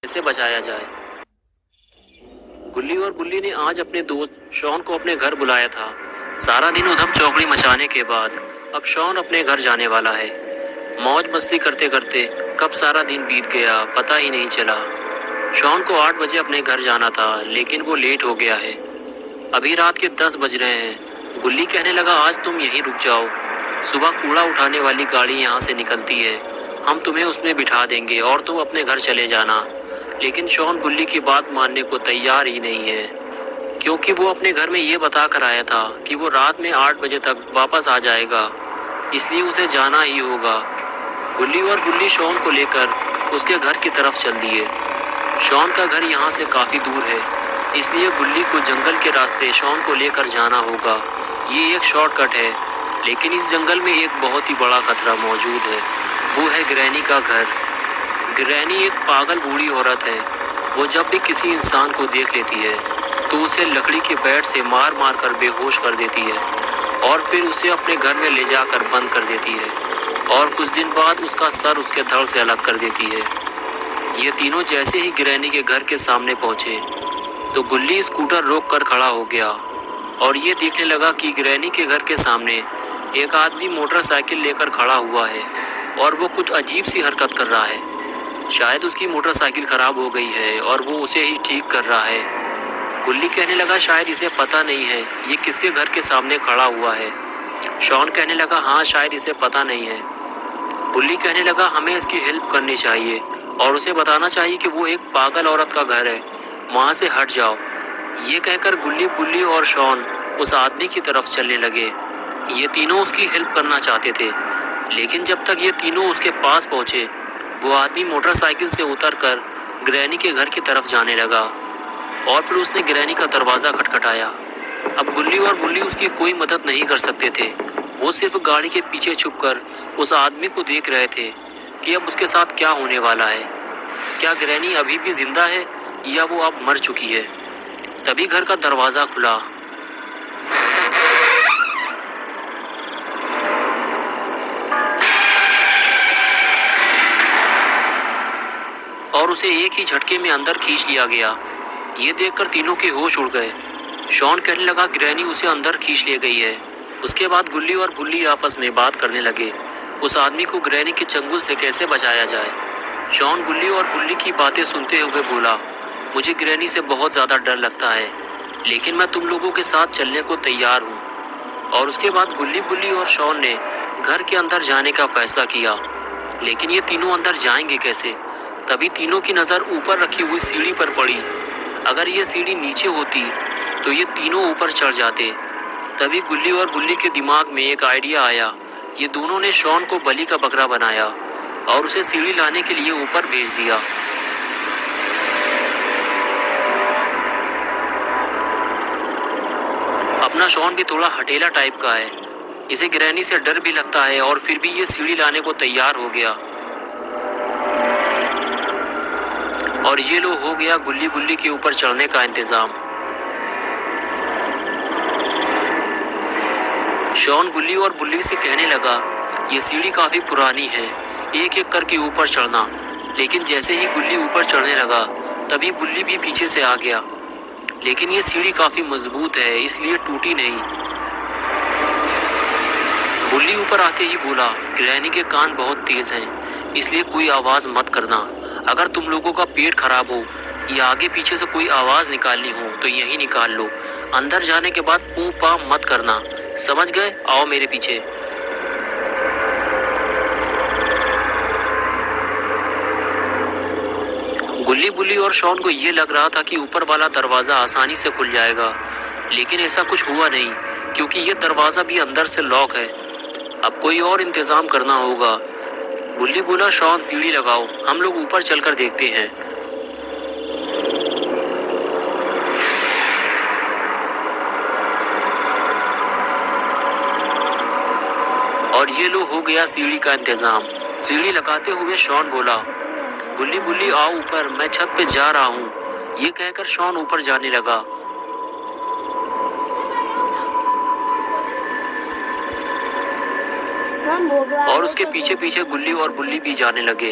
कैसे बचाया जाए। गुल्ली और बुल्ली ने आज अपने दोस्त शॉन को अपने घर बुलाया था। सारा दिन उधम चौकड़ी मचाने के बाद अब शॉन अपने घर जाने वाला है। मौज मस्ती करते करते कब सारा दिन बीत गया पता ही नहीं चला। शॉन को 8 बजे अपने घर जाना था, लेकिन वो लेट हो गया है। अभी रात के 10 बज रहे हैं। गुल्ली कहने लगा, आज तुम यहीं रुक जाओ, सुबह कूड़ा उठाने वाली गाड़ी यहाँ से निकलती है, हम तुम्हें उसमें बिठा देंगे और तुम अपने घर चले जाना। लेकिन शॉन गुल्ली की बात मानने को तैयार ही नहीं है, क्योंकि वो अपने घर में ये बता कर आया था कि वो रात में 8 बजे तक वापस आ जाएगा, इसलिए उसे जाना ही होगा। गुल्ली और बुल्ली शॉन को लेकर उसके घर की तरफ चल दिए। शॉन का घर यहाँ से काफ़ी दूर है, इसलिए गुल्ली को जंगल के रास्ते शॉन को लेकर जाना होगा। ये एक शॉर्टकट है, लेकिन इस जंगल में एक बहुत ही बड़ा खतरा मौजूद है। वो है ग्रैनी का घर। ग्रैनी एक पागल बूढ़ी औरत है। वो जब भी किसी इंसान को देख लेती है तो उसे लकड़ी के बैट से मार मार कर बेहोश कर देती है और फिर उसे अपने घर में ले जाकर बंद कर देती है और कुछ दिन बाद उसका सर उसके धड़ से अलग कर देती है। ये तीनों जैसे ही ग्रैनी के घर के सामने पहुंचे तो गुल्ली स्कूटर रोक कर खड़ा हो गया और ये देखने लगा कि ग्रैनी के घर के सामने एक आदमी मोटरसाइकिल लेकर खड़ा हुआ है और वो कुछ अजीब सी हरकत कर रहा है। शायद उसकी मोटरसाइकिल खराब हो गई है और वो उसे ही ठीक कर रहा है। गुल्ली कहने लगा, शायद इसे पता नहीं है ये किसके घर के सामने खड़ा हुआ है। शॉन कहने लगा, हाँ शायद इसे पता नहीं है। गुल्ली कहने लगा, हमें इसकी हेल्प करनी चाहिए और उसे बताना चाहिए कि वो एक पागल औरत का घर है, वहाँ से हट जाओ। ये कहकर गुल्ली, बुल्ली और शॉन उस आदमी की तरफ चलने लगे। ये तीनों उसकी हेल्प करना चाहते थे, लेकिन जब तक ये तीनों उसके पास पहुँचे वो आदमी मोटरसाइकिल से उतरकर ग्रैनी के घर की तरफ जाने लगा और फिर उसने ग्रैनी का दरवाज़ा खटखटाया। अब गुल्ली और बुल्ली उसकी कोई मदद नहीं कर सकते थे। वो सिर्फ गाड़ी के पीछे छुपकर उस आदमी को देख रहे थे कि अब उसके साथ क्या होने वाला है। क्या ग्रैनी अभी भी जिंदा है या वो अब मर चुकी है? तभी घर का दरवाज़ा खुला और उसे एक ही झटके में अंदर खींच लिया गया। ये देखकर तीनों के होश उड़ गए। शॉन कहने लगा, ग्रैनी उसे अंदर खींच ले गई है। उसके बाद गुल्ली और बुल्ली आपस में बात करने लगे, उस आदमी को ग्रैनी के चंगुल से कैसे बचाया जाए। शॉन गुल्ली और बुल्ली की बातें सुनते हुए बोला, मुझे ग्रैनी से बहुत ज़्यादा डर लगता है, लेकिन मैं तुम लोगों के साथ चलने को तैयार हूँ। और उसके बाद गुल्ली, बुल्ली और शॉन ने घर के अंदर जाने का फैसला किया, लेकिन ये तीनों अंदर जाएंगे कैसे? तभी तीनों की नज़र ऊपर रखी हुई सीढ़ी पर पड़ी। अगर ये सीढ़ी नीचे होती तो ये तीनों ऊपर चढ़ जाते। तभी गुल्ली और बुल्ली के दिमाग में एक आइडिया आया। ये दोनों ने शॉन को बलि का बकरा बनाया और उसे सीढ़ी लाने के लिए ऊपर भेज दिया। अपना शॉन भी थोड़ा हठेला टाइप का है, इसे ग्रैनी से डर भी लगता है और फिर भी ये सीढ़ी लाने को तैयार हो गया। और ये लो हो गया गुल्ली बुल्ली के ऊपर चढ़ने का इंतजाम। शॉन गुल्ली और बुल्ली से कहने लगा, ये सीढ़ी काफी पुरानी है, एक एक करके ऊपर चढ़ना। लेकिन जैसे ही गुल्ली ऊपर चढ़ने लगा तभी बुल्ली भी पीछे से आ गया। लेकिन ये सीढ़ी काफी मजबूत है, इसलिए टूटी नहीं। बुल्ली ऊपर आते ही बोला, ग्रैनी के कान बहुत तेज हैं, इसलिए कोई आवाज मत करना। अगर तुम लोगों का पेट खराब हो या आगे पीछे से कोई आवाज निकालनी हो तो यही निकाल लो। अंदर जाने के बाद पू पा मत करना, समझ गए? आओ मेरे पीछे। गुल्ली, बुल्ली और शॉन को ये लग रहा था कि ऊपर वाला दरवाजा आसानी से खुल जाएगा, लेकिन ऐसा कुछ हुआ नहीं, क्योंकि ये दरवाजा भी अंदर से लॉक है। अब कोई और इंतजाम करना होगा। बुल्ली बोला, शॉन सीढ़ी लगाओ, हम लोग ऊपर चलकर देखते हैं। और ये लो हो गया सीढ़ी का इंतजाम। सीढ़ी लगाते हुए शॉन बोला, गुल्ली बुल्ली आओ ऊपर, मैं छत पे जा रहा हूँ। ये कहकर शॉन ऊपर जाने लगा। और उसके पीछे पीछे गुल्ली और बुल्ली भी जाने लगे।